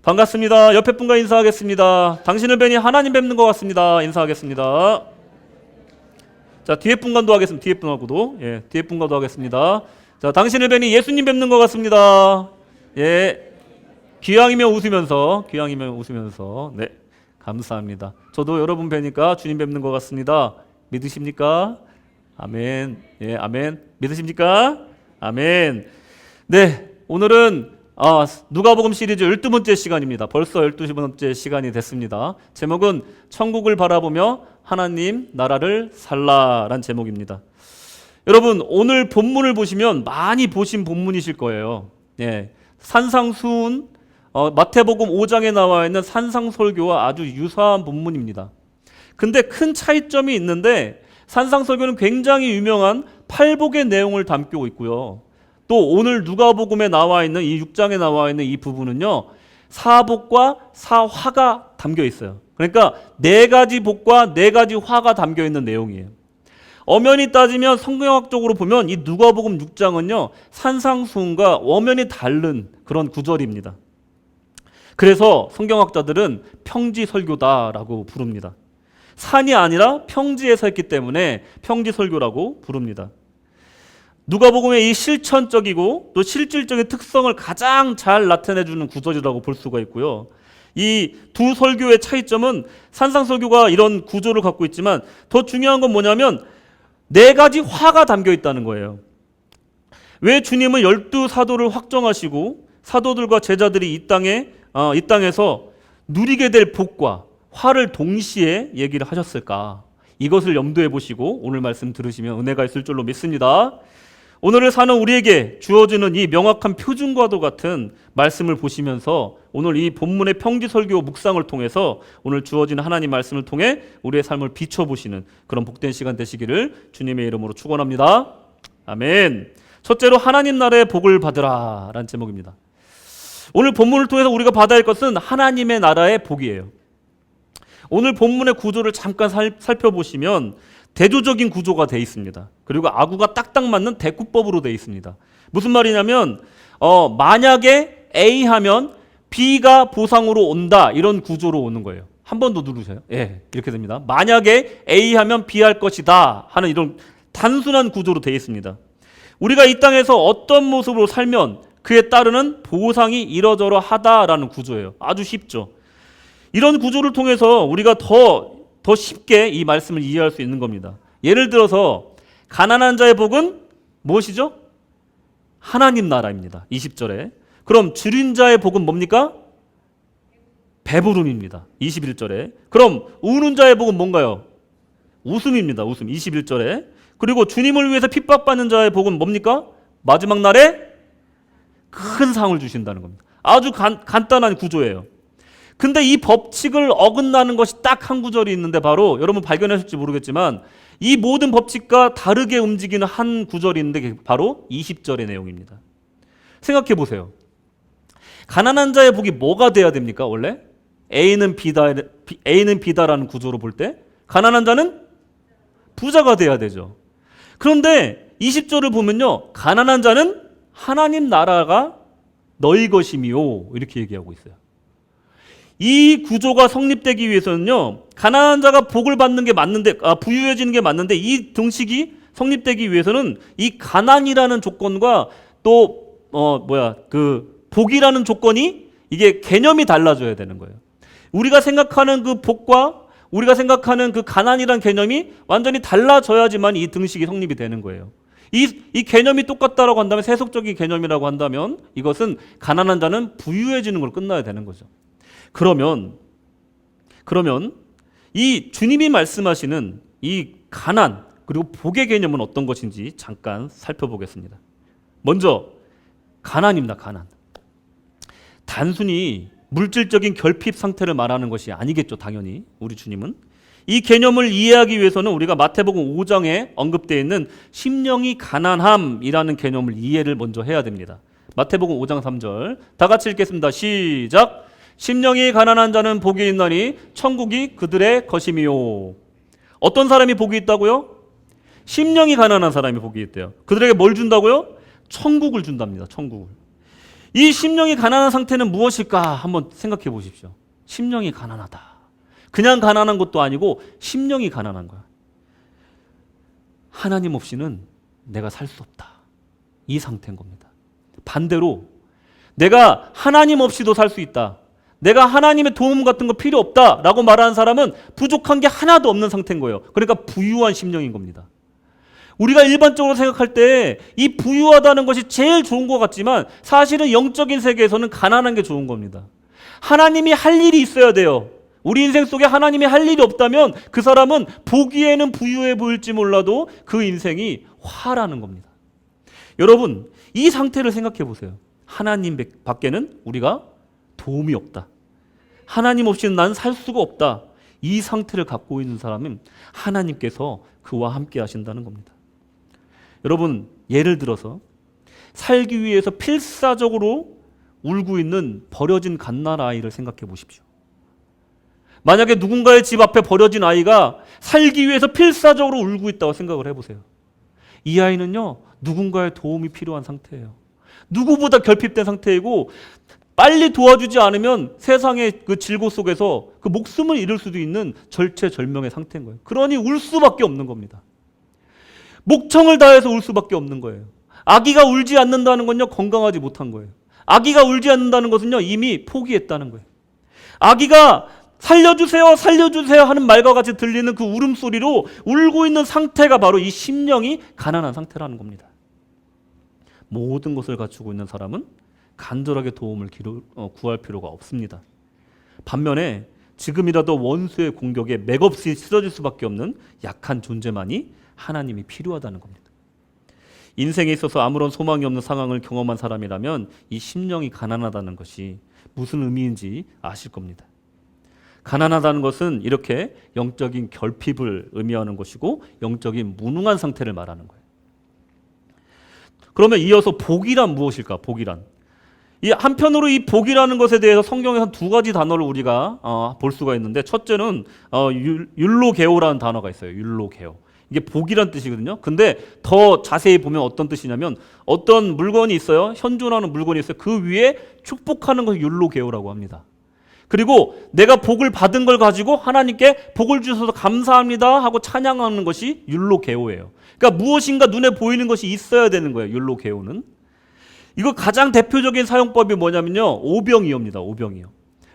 반갑습니다. 옆에 분과 인사하겠습니다. 당신을 뵈니 하나님 뵙는 것 같습니다. 인사하겠습니다. 자, 뒤에 분과도 하겠습니다. 뒤에 분하고도. 예, 뒤에 분과도 하겠습니다. 자, 당신을 뵈니 예수님 뵙는 것 같습니다. 예, 기왕이면 웃으면서, 네, 감사합니다. 저도 여러분 뵈니까 주님 뵙는 것 같습니다. 믿으십니까? 아멘. 예, 아멘. 믿으십니까? 아멘. 네, 오늘은 누가복음 시리즈 12번째 시간입니다. 벌써 12번째 시간이 됐습니다. 제목은 천국을 바라보며 하나님 나라를 살라란 제목입니다. 여러분, 오늘 본문을 보시면 많이 보신 본문이실 거예요. 예, 산상수훈, 마태복음 5장에 나와 있는 산상설교와 아주 유사한 본문입니다. 근데 큰 차이점이 있는데 산상설교는 굉장히 유명한 팔복의 내용을 담고 있고요. 또 오늘 누가복음에 나와 있는 이 6장에 나와 있는 이 부분은요, 사복과 사화가 담겨 있어요. 그러니까 4가지 복과 4가지 화가 담겨 있는 내용이에요. 엄연히 따지면 성경학적으로 보면 이 누가복음 6장은요, 산상수훈과 엄연히 다른 그런 구절입니다. 그래서 성경학자들은 평지설교다라고 부릅니다. 산이 아니라 평지에 서 있기 때문에 평지설교라고 부릅니다. 누가복음의 이 실천적이고 또 실질적인 특성을 가장 잘 나타내주는 구절이라고 볼 수가 있고요. 이 두 설교의 차이점은 산상설교가 이런 구조를 갖고 있지만 더 중요한 건 뭐냐면 4가지 화가 담겨 있다는 거예요. 왜 주님은 12사도를 확정하시고 사도들과 제자들이 이 땅에서 누리게 될 복과 화를 동시에 얘기를 하셨을까? 이것을 염두에 보시고 오늘 말씀 들으시면 은혜가 있을 줄로 믿습니다. 오늘을 사는 우리에게 주어지는 이 명확한 표준과도 같은 말씀을 보시면서 오늘 이 본문의 평지설교 묵상을 통해서 오늘 주어지는 하나님 말씀을 통해 우리의 삶을 비춰보시는 그런 복된 시간 되시기를 주님의 이름으로 축원합니다. 아멘. 첫째로 하나님 나라의 복을 받으라 라는 제목입니다. 오늘 본문을 통해서 우리가 받아야 할 것은 하나님의 나라의 복이에요. 오늘 본문의 구조를 잠깐 살펴보시면 대조적인 구조가 되어 있습니다. 그리고 아구가 딱딱 맞는 대꾸법으로 되어 있습니다. 무슨 말이냐면 만약에 A 하면 B가 보상으로 온다, 이런 구조로 오는 거예요. 한 번 더 누르세요. 예, 이렇게 됩니다. 만약에 A 하면 B 할 것이다 하는 이런 단순한 구조로 되어 있습니다. 우리가 이 땅에서 어떤 모습으로 살면 그에 따르는 보상이 이러저러 하다라는 구조예요. 아주 쉽죠. 이런 구조를 통해서 우리가 더 쉽게 이 말씀을 이해할 수 있는 겁니다. 예를 들어서 가난한 자의 복은 무엇이죠? 하나님 나라입니다. 20절에. 그럼 줄인 자의 복은 뭡니까? 배부름입니다. 21절에. 그럼 우는 자의 복은 뭔가요? 웃음입니다. 웃음. 21절에. 그리고 주님을 위해서 핍박받는 자의 복은 뭡니까? 마지막 날에 큰 상을 주신다는 겁니다. 아주 간단한 구조예요. 근데 이 법칙을 어긋나는 것이 딱 한 구절이 있는데 바로 여러분 발견하실지 모르겠지만 이 모든 법칙과 다르게 움직이는 한 구절이 있는데 바로 20절의 내용입니다. 생각해 보세요. 가난한 자의 복이 뭐가 돼야 됩니까? 원래 A는 B다라는 구조로 볼 때 가난한 자는 부자가 돼야 되죠. 그런데 20절을 보면요, 가난한 자는 하나님 나라가 너희 것이미요, 이렇게 얘기하고 있어요. 이 구조가 성립되기 위해서는요, 가난한 자가 복을 받는 게 맞는데, 부유해지는 게 맞는데, 이 등식이 성립되기 위해서는 이 가난이라는 조건과 또 복이라는 조건이, 이게 개념이 달라져야 되는 거예요. 우리가 생각하는 그 복과 우리가 생각하는 그 가난이라는 개념이 완전히 달라져야지만 이 등식이 성립이 되는 거예요. 이 개념이 똑같다라고 한다면, 세속적인 개념이라고 한다면 이것은 가난한 자는 부유해지는 걸 끝나야 되는 거죠. 그러면 이 주님이 말씀하시는 이 가난 그리고 복의 개념은 어떤 것인지 잠깐 살펴보겠습니다. 먼저 가난입니다. 가난. 단순히 물질적인 결핍 상태를 말하는 것이 아니겠죠. 당연히 우리 주님은 이 개념을 이해하기 위해서는 우리가 마태복음 5장에 언급되어 있는 심령이 가난함이라는 개념을 이해를 먼저 해야 됩니다. 마태복음 5장 3절 다 같이 읽겠습니다. 시작. 심령이 가난한 자는 복이 있나니 천국이 그들의 것이미요. 어떤 사람이 복이 있다고요? 심령이 가난한 사람이 복이 있대요. 그들에게 뭘 준다고요? 천국을 준답니다. 천국을. 이 심령이 가난한 상태는 무엇일까 한번 생각해 보십시오. 심령이 가난하다. 그냥 가난한 것도 아니고 심령이 가난한 거야. 하나님 없이는 내가 살 수 없다. 이 상태인 겁니다. 반대로 내가 하나님 없이도 살 수 있다. 내가 하나님의 도움 같은 거 필요 없다라고 말하는 사람은 부족한 게 하나도 없는 상태인 거예요. 그러니까 부유한 심령인 겁니다. 우리가 일반적으로 생각할 때 이 부유하다는 것이 제일 좋은 것 같지만 사실은 영적인 세계에서는 가난한 게 좋은 겁니다. 하나님이 할 일이 있어야 돼요. 우리 인생 속에 하나님이 할 일이 없다면 그 사람은 보기에는 부유해 보일지 몰라도 그 인생이 화라는 겁니다. 여러분, 이 상태를 생각해 보세요. 하나님 밖에는 우리가 도움이 없다. 하나님 없이는 난 살 수가 없다. 이 상태를 갖고 있는 사람은 하나님께서 그와 함께 하신다는 겁니다. 여러분, 예를 들어서 살기 위해서 필사적으로 울고 있는 버려진 갓난 아이를 생각해 보십시오. 만약에 누군가의 집 앞에 버려진 아이가 살기 위해서 필사적으로 울고 있다고 생각을 해보세요. 이 아이는요, 누군가의 도움이 필요한 상태예요. 누구보다 결핍된 상태이고 빨리 도와주지 않으면 세상의 그 질고 속에서 그 목숨을 잃을 수도 있는 절체절명의 상태인 거예요. 그러니 울 수밖에 없는 겁니다. 목청을 다해서 울 수밖에 없는 거예요. 아기가 울지 않는다는 건요, 건강하지 못한 거예요. 아기가 울지 않는다는 것은요, 이미 포기했다는 거예요. 아기가 살려주세요, 살려주세요 하는 말과 같이 들리는 그 울음소리로 울고 있는 상태가 바로 이 심령이 가난한 상태라는 겁니다. 모든 것을 갖추고 있는 사람은 간절하게 도움을 구할 필요가 없습니다. 반면에 지금이라도 원수의 공격에 맥없이 쓰러질 수밖에 없는 약한 존재만이 하나님이 필요하다는 겁니다. 인생에 있어서 아무런 소망이 없는 상황을 경험한 사람이라면 이 심령이 가난하다는 것이 무슨 의미인지 아실 겁니다. 가난하다는 것은 이렇게 영적인 결핍을 의미하는 것이고 영적인 무능한 상태를 말하는 거예요. 그러면 이어서 복이란 무엇일까? 복이란. 이 한편으로 이 복이라는 것에 대해서 성경에서 두 가지 단어를 우리가 볼 수가 있는데, 첫째는 율로게오라는 단어가 있어요. 율로게오. 이게 복이란 뜻이거든요. 근데 더 자세히 보면 어떤 뜻이냐면 어떤 물건이 있어요. 현존하는 물건이 있어요. 그 위에 축복하는 것을 율로게오라고 합니다. 그리고 내가 복을 받은 걸 가지고 하나님께 복을 주셔서 감사합니다 하고 찬양하는 것이 율로게오예요. 그러니까 무엇인가 눈에 보이는 것이 있어야 되는 거예요. 율로게오는. 이거 가장 대표적인 사용법이 뭐냐면요, 오병이어입니다. 오병이어.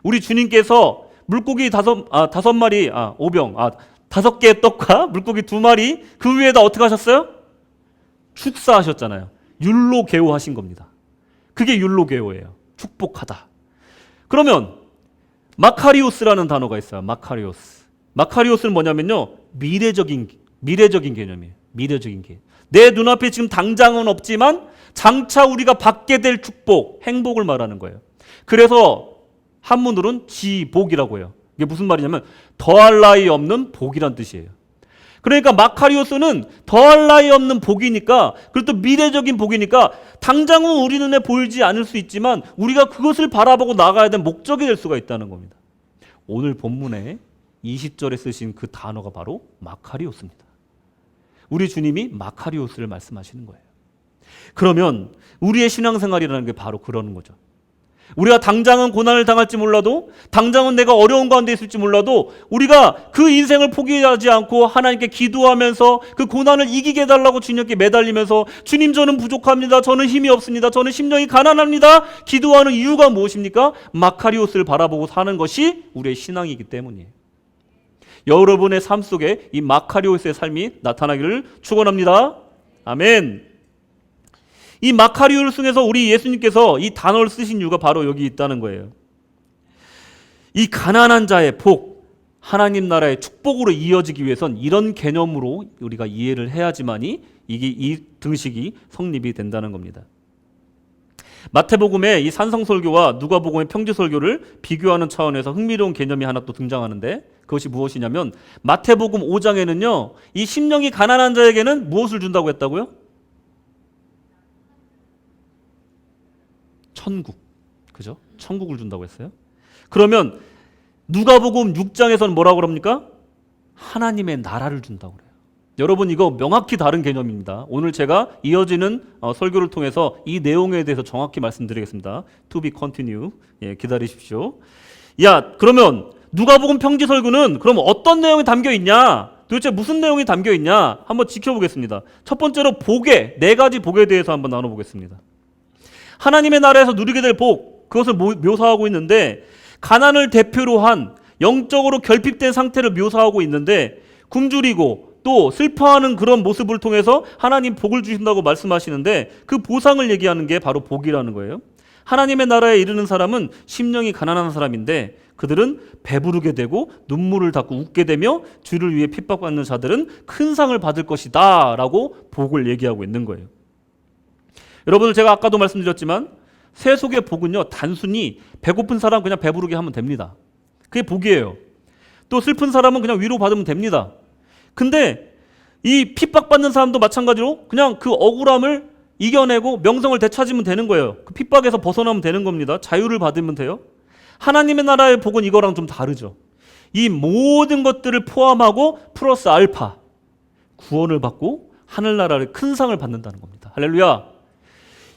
우리 주님께서 물고기 다섯 마리, 다섯 개의 떡과 물고기 2마리 그 위에다 어떻게 하셨어요? 축사하셨잖아요. 율로게오 하신 겁니다. 그게 율로게오예요. 축복하다. 그러면 마카리오스라는 단어가 있어요. 마카리오스. 마카리오스는 뭐냐면요, 미래적인 개념이에요. 미래적인 개념. 내 눈앞에 지금 당장은 없지만 장차 우리가 받게 될 축복, 행복을 말하는 거예요. 그래서 한문으로는 지복이라고 해요. 이게 무슨 말이냐면 더할 나위 없는 복이란 뜻이에요. 그러니까 마카리오스는 더할 나위 없는 복이니까, 그리고 또 미래적인 복이니까 당장은 우리 눈에 보이지 않을 수 있지만 우리가 그것을 바라보고 나가야 될 목적이 될 수가 있다는 겁니다. 오늘 본문에 20절에 쓰신 그 단어가 바로 마카리오스입니다. 우리 주님이 마카리오스를 말씀하시는 거예요. 그러면 우리의 신앙생활이라는 게 바로 그러는 거죠. 우리가 당장은 고난을 당할지 몰라도, 당장은 내가 어려운 가운데 있을지 몰라도 우리가 그 인생을 포기하지 않고 하나님께 기도하면서 그 고난을 이기게 해달라고 주님께 매달리면서 주님, 저는 부족합니다. 저는 힘이 없습니다. 저는 심령이 가난합니다. 기도하는 이유가 무엇입니까? 마카리오스를 바라보고 사는 것이 우리의 신앙이기 때문이에요. 여러분의 삶 속에 이 마카리오스의 삶이 나타나기를 축원합니다. 아멘. 이 마카리오스에서 우리 예수님께서 이 단어를 쓰신 이유가 바로 여기 있다는 거예요. 이 가난한 자의 복, 하나님 나라의 축복으로 이어지기 위해선 이런 개념으로 우리가 이해를 해야지만이 이 등식이 성립이 된다는 겁니다. 마태복음의 이 산성설교와 누가복음의 평지설교를 비교하는 차원에서 흥미로운 개념이 하나 또 등장하는데, 그것이 무엇이냐면 마태복음 5장에는요 이 심령이 가난한 자에게는 무엇을 준다고 했다고요? 천국. 그죠? 천국을 준다고 했어요. 그러면 누가복음 6장에서는 뭐라고 그럽니까? 하나님의 나라를 준다고 그래요. 여러분 이거 명확히 다른 개념입니다. 오늘 제가 이어지는 설교를 통해서 이 내용에 대해서 정확히 말씀드리겠습니다. To be continue. 예, 기다리십시오. 야, 그러면 누가복음 평지설교는 그럼 어떤 내용이 담겨 있냐? 도대체 무슨 내용이 담겨 있냐? 한번 지켜보겠습니다. 첫 번째로 복에, 4가지 복에 대해서 한번 나눠보겠습니다. 하나님의 나라에서 누리게 될 복, 그것을 묘사하고 있는데 가난을 대표로 한 영적으로 결핍된 상태를 묘사하고 있는데 굶주리고 또 슬퍼하는 그런 모습을 통해서 하나님 복을 주신다고 말씀하시는데 그 보상을 얘기하는 게 바로 복이라는 거예요. 하나님의 나라에 이르는 사람은 심령이 가난한 사람인데 그들은 배부르게 되고 눈물을 닦고 웃게 되며 주를 위해 핍박받는 자들은 큰 상을 받을 것이다 라고 복을 얘기하고 있는 거예요. 여러분들 제가 아까도 말씀드렸지만 세속의 복은요 단순히 배고픈 사람 그냥 배부르게 하면 됩니다. 그게 복이에요. 또 슬픈 사람은 그냥 위로받으면 됩니다. 근데 이 핍박받는 사람도 마찬가지로 그냥 그 억울함을 이겨내고 명성을 되찾으면 되는 거예요. 그 핍박에서 벗어나면 되는 겁니다. 자유를 받으면 돼요. 하나님의 나라의 복은 이거랑 좀 다르죠. 이 모든 것들을 포함하고 플러스 알파 구원을 받고 하늘나라를 큰 상을 받는다는 겁니다. 할렐루야.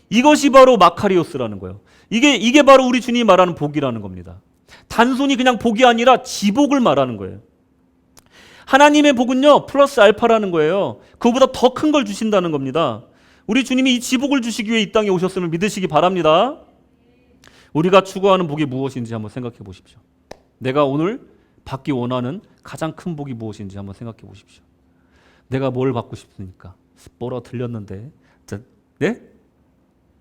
이것이 바로 마카리오스라는 거예요. 이게 바로 우리 주님이 말하는 복이라는 겁니다. 단순히 그냥 복이 아니라 지복을 말하는 거예요. 하나님의 복은요 플러스 알파라는 거예요. 그거보다 더 큰 걸 주신다는 겁니다. 우리 주님이 이 지복을 주시기 위해 이 땅에 오셨음을 믿으시기 바랍니다. 우리가 추구하는 복이 무엇인지 한번 생각해 보십시오. 내가 오늘 받기 원하는 가장 큰 복이 무엇인지 한번 생각해 보십시오. 내가 뭘 받고 싶습니까? 뭐라 들렸는데 네?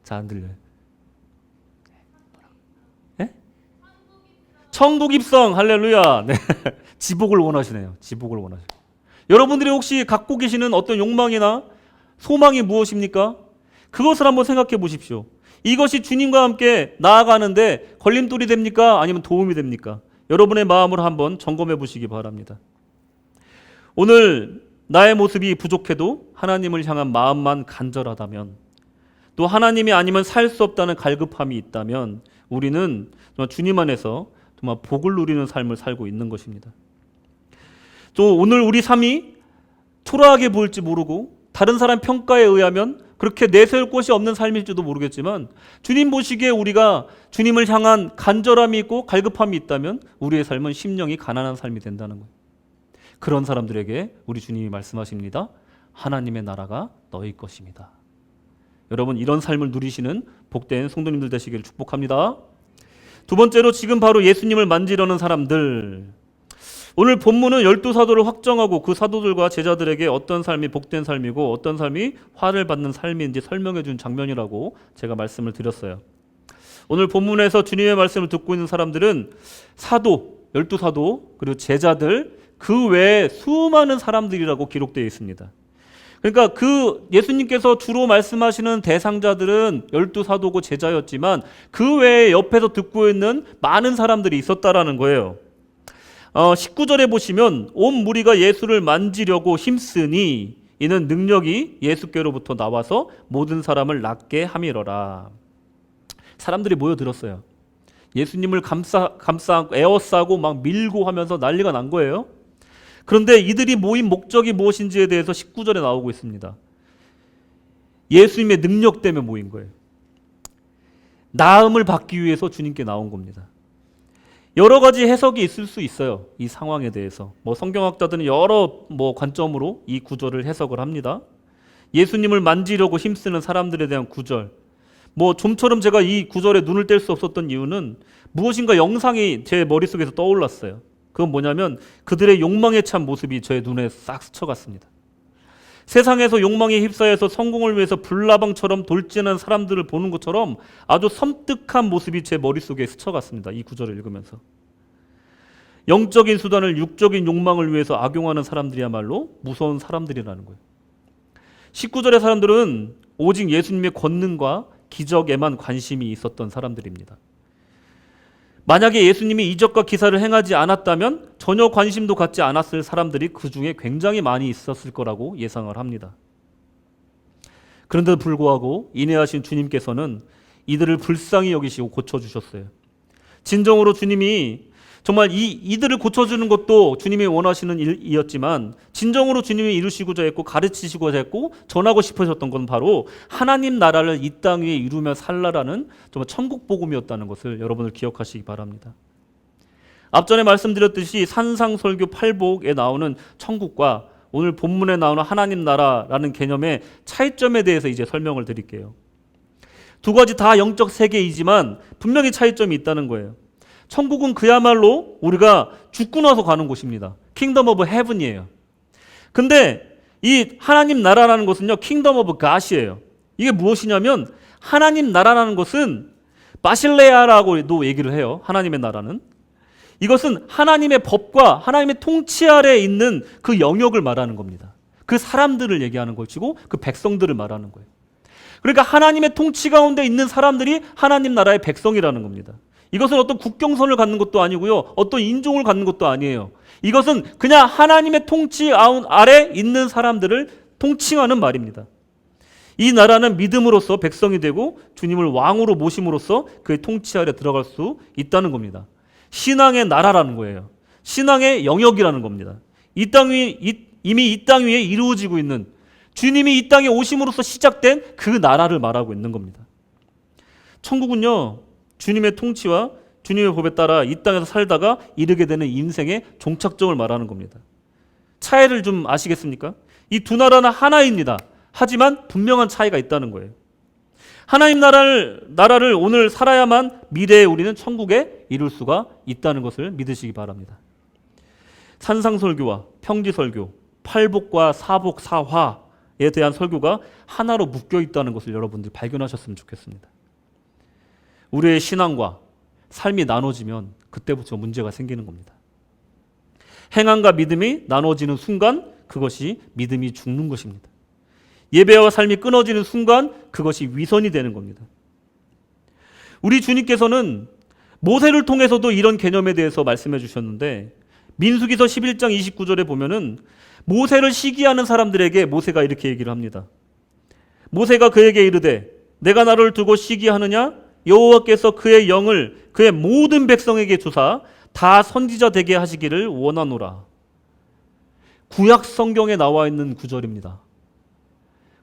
잘 안 들려요. 네? 천국 입성. 할렐루야. 네. 지복을 원하시네요. 지복을 원하시네요. 여러분들이 혹시 갖고 계시는 어떤 욕망이나 소망이 무엇입니까? 그것을 한번 생각해 보십시오. 이것이 주님과 함께 나아가는데 걸림돌이 됩니까? 아니면 도움이 됩니까? 여러분의 마음을 한번 점검해 보시기 바랍니다. 오늘 나의 모습이 부족해도 하나님을 향한 마음만 간절하다면 또 하나님이 아니면 살 수 없다는 갈급함이 있다면 우리는 정말 주님 안에서 정말 복을 누리는 삶을 살고 있는 것입니다. 또 오늘 우리 삶이 초라하게 보일지 모르고 다른 사람 평가에 의하면 그렇게 내세울 곳이 없는 삶일지도 모르겠지만 주님 보시기에 우리가 주님을 향한 간절함이 있고 갈급함이 있다면 우리의 삶은 심령이 가난한 삶이 된다는 거예요. 그런 사람들에게 우리 주님이 말씀하십니다. 하나님의 나라가 너희 것입니다. 여러분 이런 삶을 누리시는 복된 성도님들 되시기를 축복합니다. 두 번째로 지금 바로 예수님을 만지려는 사람들. 오늘 본문은 12사도를 확정하고 그 사도들과 제자들에게 어떤 삶이 복된 삶이고 어떤 삶이 화를 받는 삶인지 설명해 준 장면이라고 제가 말씀을 드렸어요. 오늘 본문에서 주님의 말씀을 듣고 있는 사람들은 사도, 12사도 그리고 제자들 그 외에 수많은 사람들이라고 기록되어 있습니다. 그러니까 그 예수님께서 주로 말씀하시는 대상자들은 12사도고 제자였지만 그 외에 옆에서 듣고 있는 많은 사람들이 있었다라는 거예요. 19절에 보시면 온 무리가 예수를 만지려고 힘쓰니 이는 능력이 예수께로부터 나와서 모든 사람을 낫게 함이러라. 사람들이 모여들었어요. 예수님을 에워싸고 막 밀고 하면서 난리가 난 거예요. 그런데 이들이 모인 목적이 무엇인지에 대해서 19절에 나오고 있습니다. 예수님의 능력 때문에 모인 거예요. 나음을 받기 위해서 주님께 나온 겁니다. 여러 가지 해석이 있을 수 있어요. 이 상황에 대해서. 성경학자들은 여러 관점으로 이 구절을 해석을 합니다. 예수님을 만지려고 힘쓰는 사람들에 대한 구절. 좀처럼 제가 이 구절에 눈을 뗄 수 없었던 이유는 무엇인가 영상이 제 머릿속에서 떠올랐어요. 그건 뭐냐면 그들의 욕망에 찬 모습이 제 눈에 싹 스쳐갔습니다. 세상에서 욕망에 휩싸여서 성공을 위해서 불나방처럼 돌진하는 사람들을 보는 것처럼 아주 섬뜩한 모습이 제 머릿속에 스쳐갔습니다. 이 구절을 읽으면서. 영적인 수단을 육적인 욕망을 위해서 악용하는 사람들이야말로 무서운 사람들이라는 거예요. 19절의 사람들은 오직 예수님의 권능과 기적에만 관심이 있었던 사람들입니다. 만약에 예수님이 이적과 기사를 행하지 않았다면 전혀 관심도 갖지 않았을 사람들이 그 중에 굉장히 많이 있었을 거라고 예상을 합니다. 그런데도 불구하고 인내하신 주님께서는 이들을 불쌍히 여기시고 고쳐주셨어요. 진정으로 주님이 정말 이들을 고쳐주는 것도 주님이 원하시는 일이었지만 진정으로 주님이 이루시고자 했고 가르치시고자 했고 전하고 싶으셨던 건 바로 하나님 나라를 이 땅 위에 이루며 살라라는 정말 천국 복음이었다는 것을 여러분들 기억하시기 바랍니다. 앞전에 말씀드렸듯이 산상설교 팔복에 나오는 천국과 오늘 본문에 나오는 하나님 나라라는 개념의 차이점에 대해서 이제 설명을 드릴게요. 두 가지 다 영적 세계이지만 분명히 차이점이 있다는 거예요. 천국은 그야말로 우리가 죽고 나서 가는 곳입니다. 킹덤 오브 헤븐이에요. 근데 이 하나님 나라라는 것은요, 킹덤 오브 갓이에요. 이게 무엇이냐면 하나님 나라라는 것은 바실레아라고도 얘기를 해요. 하나님의 나라는. 이것은 하나님의 법과 하나님의 통치 아래에 있는 그 영역을 말하는 겁니다. 그 사람들을 얘기하는 것이고 그 백성들을 말하는 거예요. 그러니까 하나님의 통치 가운데 있는 사람들이 하나님 나라의 백성이라는 겁니다. 이것은 어떤 국경선을 갖는 것도 아니고요, 어떤 인종을 갖는 것도 아니에요. 이것은 그냥 하나님의 통치 아래 있는 사람들을 통칭하는 말입니다. 이 나라는 믿음으로써 백성이 되고 주님을 왕으로 모심으로써 그의 통치 아래 들어갈 수 있다는 겁니다. 신앙의 나라라는 거예요. 신앙의 영역이라는 겁니다. 이 땅 위, 이미 이 땅 위에 이루어지고 있는 주님이 이 땅에 오심으로써 시작된 그 나라를 말하고 있는 겁니다. 천국은요, 주님의 통치와 주님의 법에 따라 이 땅에서 살다가 이르게 되는 인생의 종착점을 말하는 겁니다. 차이를 좀 아시겠습니까? 이 두 나라는 하나입니다. 하지만 분명한 차이가 있다는 거예요. 하나님 나라를 오늘 살아야만 미래에 우리는 천국에 이룰 수가 있다는 것을 믿으시기 바랍니다. 산상설교와 평지설교, 팔복과 사복, 사화에 대한 설교가 하나로 묶여 있다는 것을 여러분들 발견하셨으면 좋겠습니다. 우리의 신앙과 삶이 나눠지면 그때부터 문제가 생기는 겁니다. 행함과 믿음이 나눠지는 순간 그것이 믿음이 죽는 것입니다. 예배와 삶이 끊어지는 순간 그것이 위선이 되는 겁니다. 우리 주님께서는 모세를 통해서도 이런 개념에 대해서 말씀해 주셨는데 민수기서 11장 29절에 보면은 모세를 시기하는 사람들에게 모세가 이렇게 얘기를 합니다. 모세가 그에게 이르되 내가 나를 두고 시기하느냐? 여호와께서 그의 영을 그의 모든 백성에게 주사 다 선지자 되게 하시기를 원하노라. 구약 성경에 나와 있는 구절입니다.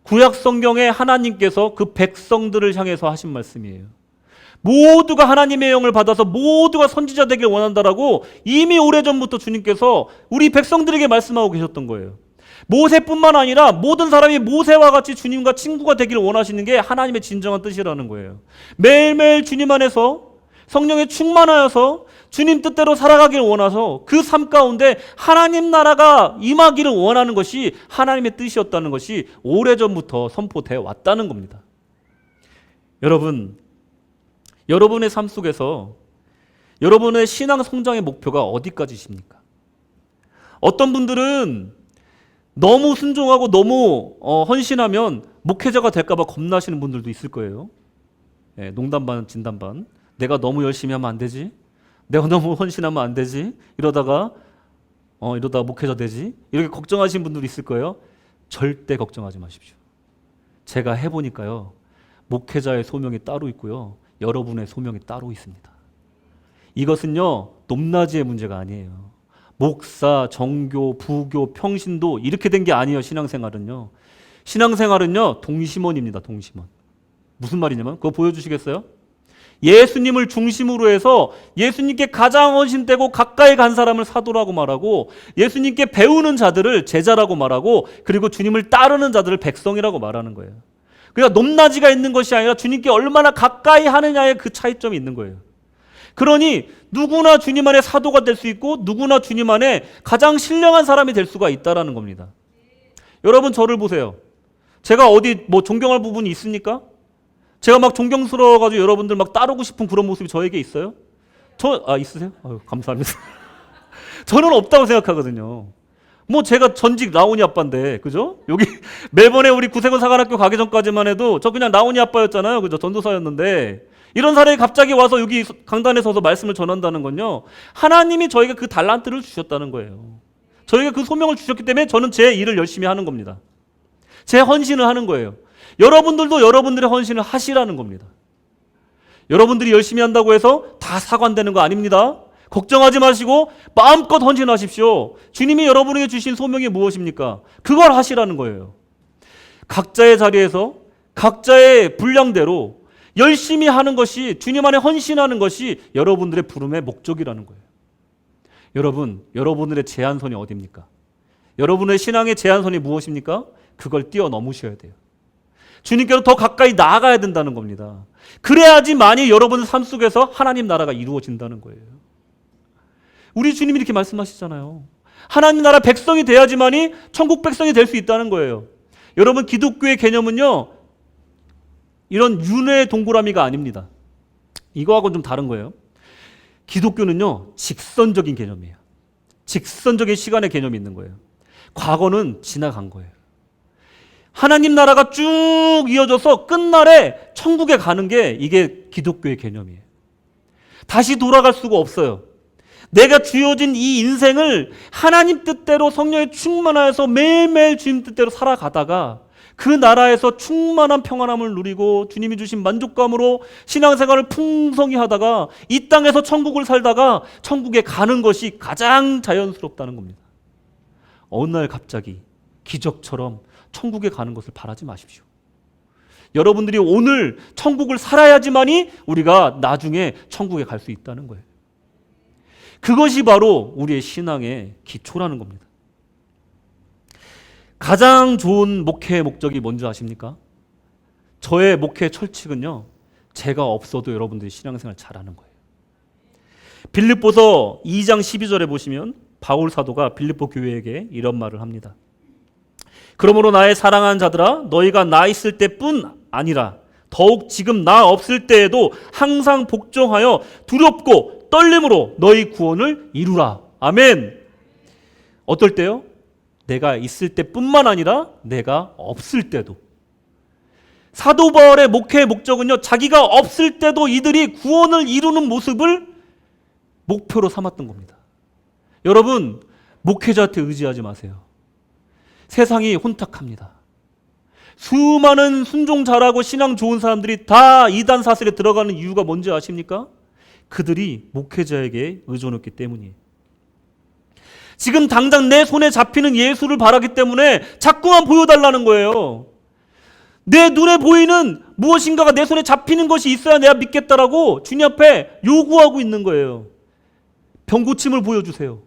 구약 성경에 하나님께서 그 백성들을 향해서 하신 말씀이에요. 모두가 하나님의 영을 받아서 모두가 선지자 되길 원한다라고 이미 오래전부터 주님께서 우리 백성들에게 말씀하고 계셨던 거예요. 모세뿐만 아니라 모든 사람이 모세와 같이 주님과 친구가 되기를 원하시는 게 하나님의 진정한 뜻이라는 거예요. 매일매일 주님 안에서 성령에 충만하여서 주님 뜻대로 살아가길 원해서 그 삶 가운데 하나님 나라가 임하기를 원하는 것이 하나님의 뜻이었다는 것이 오래전부터 선포되어 왔다는 겁니다. 여러분, 여러분의 삶 속에서 여러분의 신앙 성장의 목표가 어디까지십니까? 어떤 분들은 너무 순종하고 너무 헌신하면 목회자가 될까 봐 겁나시는 분들도 있을 거예요. 네, 농담 반 진담 반. 내가 너무 열심히 하면 안 되지? 내가 너무 헌신하면 안 되지? 이러다가 목회자 되지? 이렇게 걱정하시는 분들이 있을 거예요. 절대 걱정하지 마십시오. 제가 해보니까요, 목회자의 소명이 따로 있고요, 여러분의 소명이 따로 있습니다. 이것은요, 높낮이의 문제가 아니에요. 목사, 정교, 부교, 평신도 이렇게 된 게 아니에요. 신앙생활은요. 신앙생활은요, 동심원입니다. 동심원. 무슨 말이냐면 그거 보여주시겠어요? 예수님을 중심으로 해서 예수님께 가장 헌신되고 가까이 간 사람을 사도라고 말하고 예수님께 배우는 자들을 제자라고 말하고 그리고 주님을 따르는 자들을 백성이라고 말하는 거예요. 그러니까 높낮이가 있는 것이 아니라 주님께 얼마나 가까이 하느냐의 그 차이점이 있는 거예요. 그러니 누구나 주님 안에 사도가 될 수 있고 누구나 주님 안에 가장 신령한 사람이 될 수가 있다라는 겁니다. 여러분 저를 보세요. 제가 어디 존경할 부분이 있습니까? 제가 막 존경스러워가지고 여러분들 막 따르고 싶은 그런 모습이 저에게 있어요? 있으세요? 아유, 감사합니다. 저는 없다고 생각하거든요. 제가 전직 라온이 아빠인데, 그죠? 여기 매번에 우리 구세군 사관학교 가기 전까지만 해도 저 그냥 라온이 아빠였잖아요. 그죠? 전도사였는데. 이런 사람이 갑자기 와서 여기 강단에 서서 말씀을 전한다는 건요, 하나님이 저에게 그 달란트를 주셨다는 거예요. 저에게 그 소명을 주셨기 때문에 저는 제 일을 열심히 하는 겁니다. 제 헌신을 하는 거예요. 여러분들도 여러분들의 헌신을 하시라는 겁니다. 여러분들이 열심히 한다고 해서 다 사관되는 거 아닙니다. 걱정하지 마시고 마음껏 헌신하십시오. 주님이 여러분에게 주신 소명이 무엇입니까? 그걸 하시라는 거예요. 각자의 자리에서 각자의 분량대로 열심히 하는 것이, 주님 안에 헌신하는 것이 여러분들의 부름의 목적이라는 거예요. 여러분, 여러분들의 제한선이 어디입니까? 여러분의 신앙의 제한선이 무엇입니까? 그걸 뛰어넘으셔야 돼요. 주님께로 더 가까이 나아가야 된다는 겁니다. 그래야지만이 여러분의 삶 속에서 하나님 나라가 이루어진다는 거예요. 우리 주님이 이렇게 말씀하시잖아요. 하나님 나라 백성이 돼야지만이 천국 백성이 될 수 있다는 거예요. 여러분, 기독교의 개념은요, 이런 윤회의 동그라미가 아닙니다. 이거하고는 좀 다른 거예요. 기독교는요, 직선적인 개념이에요. 직선적인 시간의 개념이 있는 거예요. 과거는 지나간 거예요. 하나님 나라가 쭉 이어져서 끝날에 천국에 가는 게 이게 기독교의 개념이에요. 다시 돌아갈 수가 없어요. 내가 주어진 이 인생을 하나님 뜻대로 성령에 충만하여서 매일매일 주님 뜻대로 살아가다가 그 나라에서 충만한 평안함을 누리고 주님이 주신 만족감으로 신앙생활을 풍성히 하다가 이 땅에서 천국을 살다가 천국에 가는 것이 가장 자연스럽다는 겁니다. 어느 날 갑자기 기적처럼 천국에 가는 것을 바라지 마십시오. 여러분들이 오늘 천국을 살아야지만이 우리가 나중에 천국에 갈 수 있다는 거예요. 그것이 바로 우리의 신앙의 기초라는 겁니다. 가장 좋은 목회의 목적이 뭔지 아십니까? 저의 목회 철칙은요, 제가 없어도 여러분들이 신앙생활 잘하는 거예요. 빌립보서 2장 12절에 보시면 바울 사도가 빌립보 교회에게 이런 말을 합니다. 그러므로 나의 사랑하는 자들아, 너희가 나 있을 때뿐 아니라 더욱 지금 나 없을 때에도 항상 복종하여 두렵고 떨림으로 너희 구원을 이루라. 아멘. 어떨 때요? 내가 있을 때뿐만 아니라 내가 없을 때도. 사도 바울의 목회의 목적은요, 자기가 없을 때도 이들이 구원을 이루는 모습을 목표로 삼았던 겁니다. 여러분, 목회자한테 의지하지 마세요. 세상이 혼탁합니다. 수많은 순종 잘하고 신앙 좋은 사람들이 다 이단 사슬에 들어가는 이유가 뭔지 아십니까? 그들이 목회자에게 의존했기 때문이에요. 지금 당장 내 손에 잡히는 예수를 바라기 때문에 자꾸만 보여달라는 거예요. 내 눈에 보이는 무엇인가가 내 손에 잡히는 것이 있어야 내가 믿겠다라고 주님 앞에 요구하고 있는 거예요. 병 고침을 보여주세요.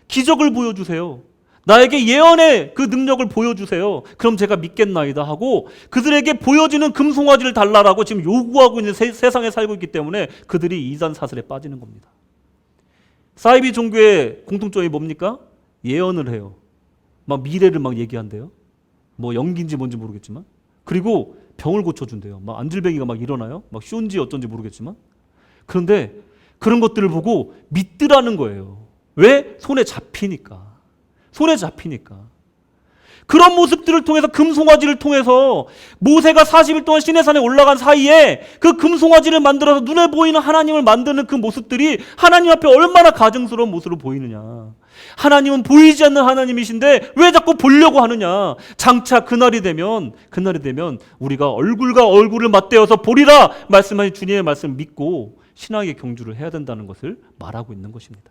기적을 보여주세요. 나에게 예언의 그 능력을 보여주세요. 그럼 제가 믿겠나이다 하고 그들에게 보여지는 금송아지를 달라라고 지금 요구하고 있는 세상에 살고 있기 때문에 그들이 이단 사슬에 빠지는 겁니다. 사이비 종교의 공통점이 뭡니까? 예언을 해요. 막 미래를 막 얘기한대요. 뭐 연기인지 뭔지 모르겠지만. 그리고 병을 고쳐준대요. 막 안질뱅이가 막 일어나요. 막 쇼인지 어쩐지 모르겠지만. 그런데 그런 것들을 보고 믿더라는 거예요. 왜? 손에 잡히니까. 손에 잡히니까. 그런 모습들을 통해서 금송아지를 통해서 모세가 40일 동안 시내산에 올라간 사이에 그 금송아지를 만들어서 눈에 보이는 하나님을 만드는 그 모습들이 하나님 앞에 얼마나 가증스러운 모습으로 보이느냐. 하나님은 보이지 않는 하나님이신데 왜 자꾸 보려고 하느냐. 장차 그날이 되면 우리가 얼굴과 얼굴을 맞대어서 보리라 말씀하신 주님의 말씀을 믿고 신앙의 경주를 해야 된다는 것을 말하고 있는 것입니다.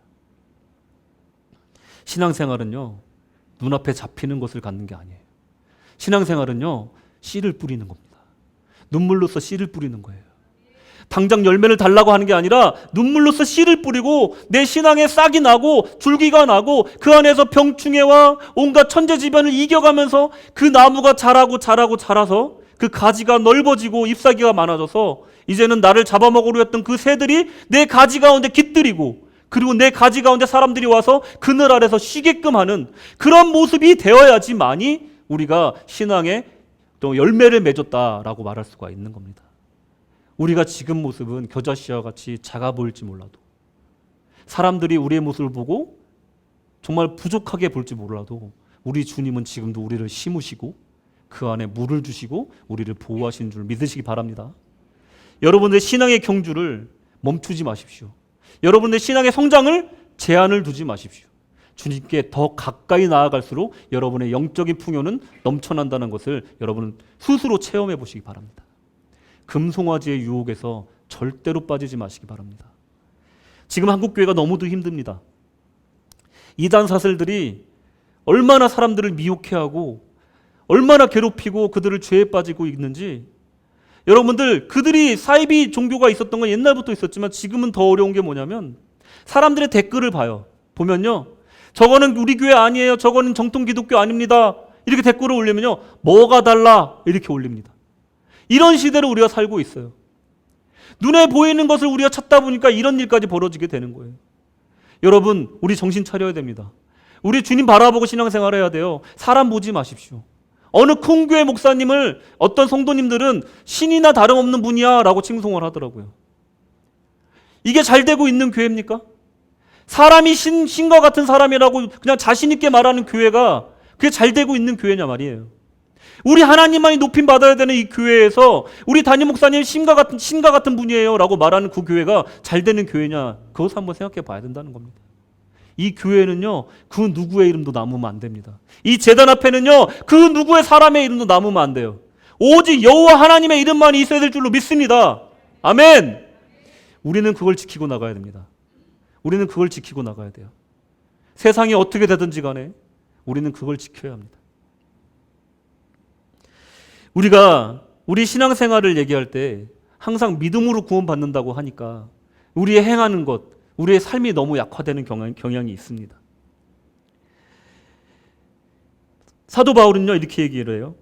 신앙생활은요, 눈앞에 잡히는 것을 갖는 게 아니에요. 신앙생활은요, 씨를 뿌리는 겁니다. 눈물로써 씨를 뿌리는 거예요. 당장 열매를 달라고 하는 게 아니라 눈물로써 씨를 뿌리고 내 신앙에 싹이 나고 줄기가 나고 그 안에서 병충해와 온갖 천재지변을 이겨가면서 그 나무가 자라서 그 가지가 넓어지고 잎사귀가 많아져서 이제는 나를 잡아먹으려 했던 그 새들이 내 가지 가운데 깃들이고 그리고 내 가지 가운데 사람들이 와서 그늘 아래서 쉬게끔 하는 그런 모습이 되어야지만이 우리가 신앙에 또 열매를 맺었다라고 말할 수가 있는 겁니다. 우리가 지금 모습은 겨자씨와 같이 작아 보일지 몰라도 사람들이 우리의 모습을 보고 정말 부족하게 볼지 몰라도 우리 주님은 지금도 우리를 심으시고 그 안에 물을 주시고 우리를 보호하시는 줄 믿으시기 바랍니다. 여러분의 신앙의 경주를 멈추지 마십시오. 여러분의 신앙의 성장을 제한을 두지 마십시오. 주님께 더 가까이 나아갈수록 여러분의 영적인 풍요는 넘쳐난다는 것을 여러분은 스스로 체험해 보시기 바랍니다. 금송아지의 유혹에서 절대로 빠지지 마시기 바랍니다. 지금 한국교회가 너무도 힘듭니다. 이단 사슬들이 얼마나 사람들을 미혹해하고 얼마나 괴롭히고 그들을 죄에 빠지고 있는지, 여러분들, 그들이 사이비 종교가 있었던 건 옛날부터 있었지만 지금은 더 어려운 게 뭐냐면 사람들의 댓글을 봐요. 보면요, 저거는 우리 교회 아니에요, 저거는 정통 기독교 아닙니다, 이렇게 댓글을 올리면요, 뭐가 달라 이렇게 올립니다. 이런 시대를 우리가 살고 있어요. 눈에 보이는 것을 우리가 찾다 보니까 이런 일까지 벌어지게 되는 거예요. 여러분, 우리 정신 차려야 됩니다. 우리 주님 바라보고 신앙생활해야 돼요. 사람 보지 마십시오. 어느 큰 교회 목사님을 어떤 성도님들은 신이나 다름없는 분이야 라고 칭송을 하더라고요. 이게 잘 되고 있는 교회입니까? 사람이 신과 같은 사람이라고 그냥 자신 있게 말하는 교회가 그게 잘 되고 있는 교회냐 말이에요. 우리 하나님만이 높임 받아야 되는 이 교회에서 우리 담임 목사님 신과 같은 분이에요 라고 말하는 그 교회가 잘 되는 교회냐, 그것을 한번 생각해 봐야 된다는 겁니다. 이 교회는요, 그 누구의 이름도 남으면 안 됩니다. 이 제단 앞에는요, 그 누구의 사람의 이름도 남으면 안 돼요. 오직 여호와 하나님의 이름만 있어야 될 줄로 믿습니다. 아멘. 우리는 그걸 지키고 나가야 됩니다. 우리는 그걸 지키고 나가야 돼요. 세상이 어떻게 되든지 간에 우리는 그걸 지켜야 합니다. 우리가 우리 신앙생활을 얘기할 때 항상 믿음으로 구원받는다고 하니까 우리의 행하는 것, 우리의 삶이 너무 약화되는 경향이 있습니다. 사도 바울은요, 이렇게 얘기를 해요.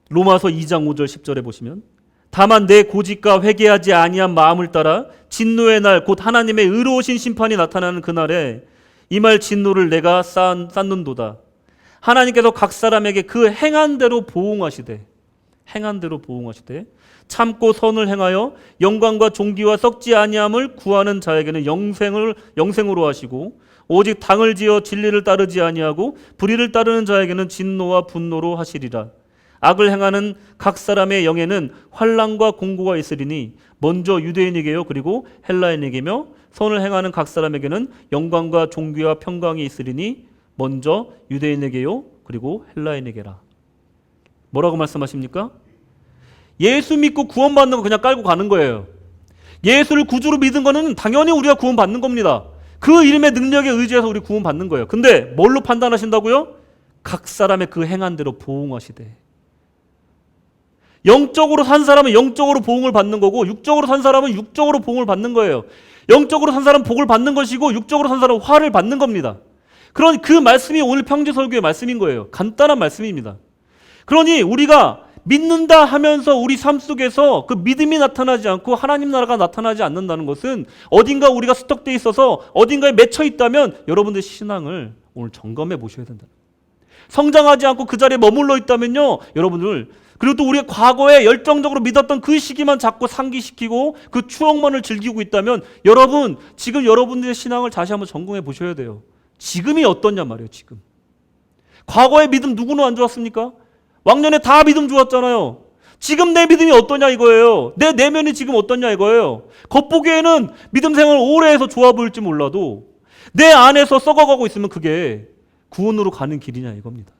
로마서 2장 5절 10절에 보시면, 다만 내 고집과 회개하지 아니한 마음을 따라 진노의 날 곧 하나님의 의로우신 심판이 나타나는 그날에 이 말 진노를 내가 쌓는도다. 하나님께서 각 사람에게 그 행한 대로 보응하시되 참고 선을 행하여 영광과 존귀와 썩지 아니함을 구하는 자에게는 영생으로 하시고, 오직 당을 지어 진리를 따르지 아니하고 불의를 따르는 자에게는 진노와 분노로 하시리라. 악을 행하는 각 사람의 영에는 환난과 공고가 있으리니 먼저 유대인에게요 그리고 헬라인에게며, 선을 행하는 각 사람에게는 영광과 존귀와 평강이 있으리니 먼저 유대인에게요 그리고 헬라인에게라. 뭐라고 말씀하십니까? 예수 믿고 구원받는 거 그냥 깔고 가는 거예요. 예수를 구주로 믿은 거는 당연히 우리가 구원받는 겁니다. 그 이름의 능력에 의지해서 우리 구원받는 거예요. 근데 뭘로 판단하신다고요? 각 사람의 그 행한 대로 보응하시되. 영적으로 산 사람은 영적으로 보응을 받는 거고, 육적으로 산 사람은 육적으로 보응을 받는 거예요. 영적으로 산 사람은 복을 받는 것이고, 육적으로 산 사람은 화를 받는 겁니다. 그러니 그 말씀이 오늘 평지설교의 말씀인 거예요. 간단한 말씀입니다. 그러니 우리가 믿는다 하면서 우리 삶 속에서 그 믿음이 나타나지 않고 하나님 나라가 나타나지 않는다는 것은 어딘가 우리가 스톱되어 있어서 어딘가에 맺혀 있다면 여러분들 신앙을 오늘 점검해 보셔야 된다. 성장하지 않고 그 자리에 머물러 있다면요, 여러분들, 그리고 또 우리가 과거에 열정적으로 믿었던 그 시기만 자꾸 상기시키고 그 추억만을 즐기고 있다면 여러분, 지금 여러분들의 신앙을 다시 한번 점검해 보셔야 돼요. 지금이 어떠냐 말이에요. 지금 과거의 믿음 누구는 안 좋았습니까? 왕년에 다 믿음 좋았잖아요. 지금 내 믿음이 어떠냐 이거예요. 내 내면이 지금 어떠냐 이거예요. 겉보기에는 믿음 생활을 오래 해서 좋아 보일지 몰라도 내 안에서 썩어가고 있으면 그게 구원으로 가는 길이냐 이겁니다.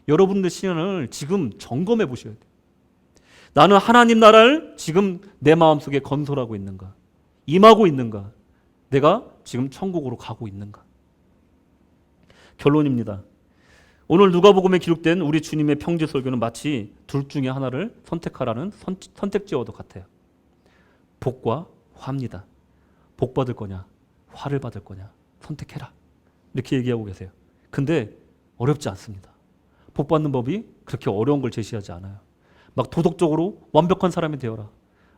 여러분들 신앙을 지금 점검해 보셔야 돼요. 나는 하나님 나라를 지금 내 마음속에 건설하고 있는가? 임하고 있는가? 내가 지금 천국으로 가고 있는가? 결론입니다. 오늘 누가복음에 기록된 우리 주님의 평지설교는 마치 둘 중에 하나를 선택하라는 선택지와도 같아요. 복과 화입니다. 복 받을 거냐, 화를 받을 거냐, 선택해라. 이렇게 얘기하고 계세요. 근데 어렵지 않습니다. 복 받는 법이 그렇게 어려운 걸 제시하지 않아요. 막 도덕적으로 완벽한 사람이 되어라,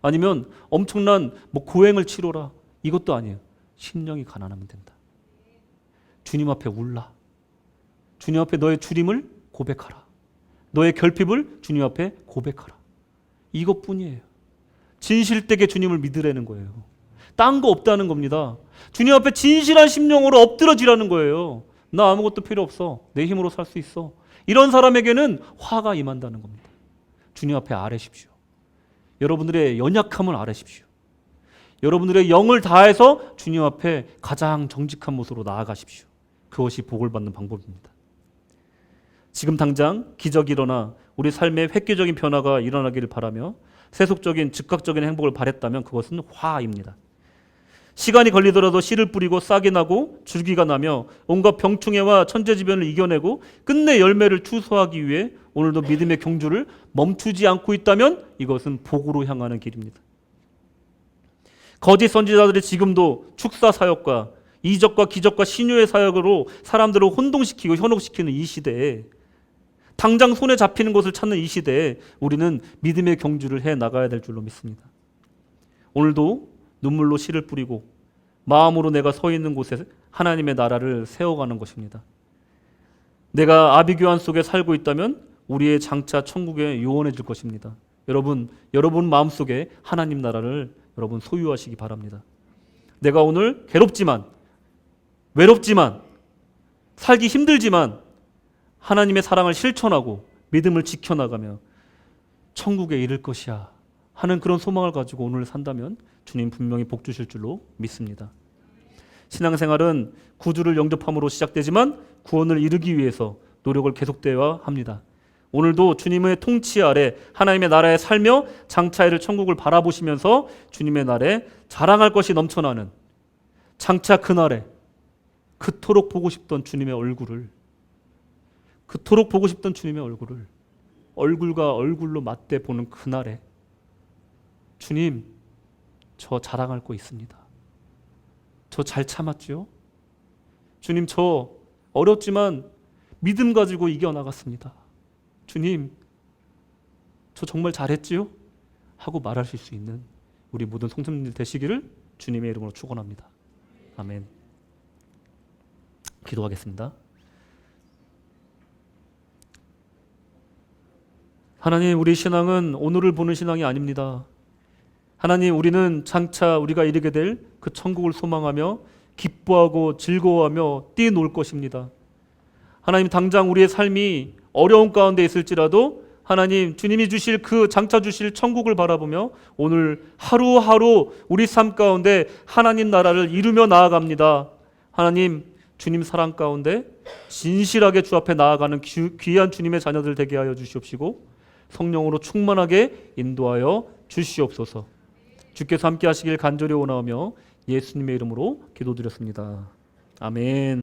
아니면 엄청난 고행을 치러라, 이것도 아니에요. 심령이 가난하면 된다. 주님 앞에 울라. 주님 앞에 너의 주림을 고백하라. 너의 결핍을 주님 앞에 고백하라. 이것뿐이에요. 진실되게 주님을 믿으라는 거예요. 딴 거 없다는 겁니다. 주님 앞에 진실한 심령으로 엎드러지라는 거예요. 나 아무것도 필요 없어. 내 힘으로 살 수 있어. 이런 사람에게는 화가 임한다는 겁니다. 주님 앞에 아뢰십시오. 여러분들의 연약함을 아뢰십시오. 여러분들의 영을 다해서 주님 앞에 가장 정직한 모습으로 나아가십시오. 그것이 복을 받는 방법입니다. 지금 당장 기적이 일어나 우리 삶에 획기적인 변화가 일어나기를 바라며 세속적인 즉각적인 행복을 바랬다면 그것은 화입니다. 시간이 걸리더라도 씨를 뿌리고 싹이 나고 줄기가 나며 온갖 병충해와 천재지변을 이겨내고 끝내 열매를 추수하기 위해 오늘도 믿음의 경주를 멈추지 않고 있다면 이것은 복으로 향하는 길입니다. 거짓 선지자들이 지금도 축사 사역과 이적과 기적과 신유의 사역으로 사람들을 혼동시키고 현혹시키는 이 시대에, 당장 손에 잡히는 것을 찾는 이 시대에 우리는 믿음의 경주를 해 나가야 될 줄로 믿습니다. 오늘도 눈물로 씨를 뿌리고 마음으로 내가 서 있는 곳에 하나님의 나라를 세워가는 것입니다. 내가 아비규환 속에 살고 있다면 우리의 장차 천국에 요원해질 것입니다. 여러분 마음속에 하나님 나라를 여러분 소유하시기 바랍니다. 내가 오늘 괴롭지만, 외롭지만, 살기 힘들지만 하나님의 사랑을 실천하고 믿음을 지켜나가며 천국에 이를 것이야 하는 그런 소망을 가지고 오늘 산다면 주님 분명히 복 주실 줄로 믿습니다. 신앙생활은 구주를 영접함으로 시작되지만 구원을 이루기 위해서 노력을 계속되어야 합니다. 오늘도 주님의 통치 아래 하나님의 나라에 살며 장차 이를 천국을 바라보시면서 주님의 날에 자랑할 것이 넘쳐나는, 장차 그날에 그토록 보고 싶던 주님의 얼굴을, 얼굴과 얼굴로 맞대 보는 그날에 주님, 저 자랑할 거 있습니다. 저 잘 참았지요? 주님, 저 어렵지만 믿음 가지고 이겨나갔습니다. 주님, 저 정말 잘했지요? 하고 말하실 수 있는 우리 모든 성도님들 되시기를 주님의 이름으로 축원합니다. 아멘. 기도하겠습니다. 하나님, 우리 신앙은 오늘을 보는 신앙이 아닙니다. 하나님, 우리는 장차 우리가 이르게 될 그 천국을 소망하며 기뻐하고 즐거워하며 뛰놀 것입니다. 하나님, 당장 우리의 삶이 어려운 가운데 있을지라도 하나님, 주님이 주실 그 장차 주실 천국을 바라보며 오늘 하루하루 우리 삶 가운데 하나님 나라를 이루며 나아갑니다. 하나님, 주님 사랑 가운데 진실하게 주 앞에 나아가는 귀한 주님의 자녀들 되게 하여 주시옵시고 성령으로 충만하게 인도하여 주시옵소서. 주께서 함께 하시길 간절히 원하오며 예수님의 이름으로 기도드렸습니다. 아멘.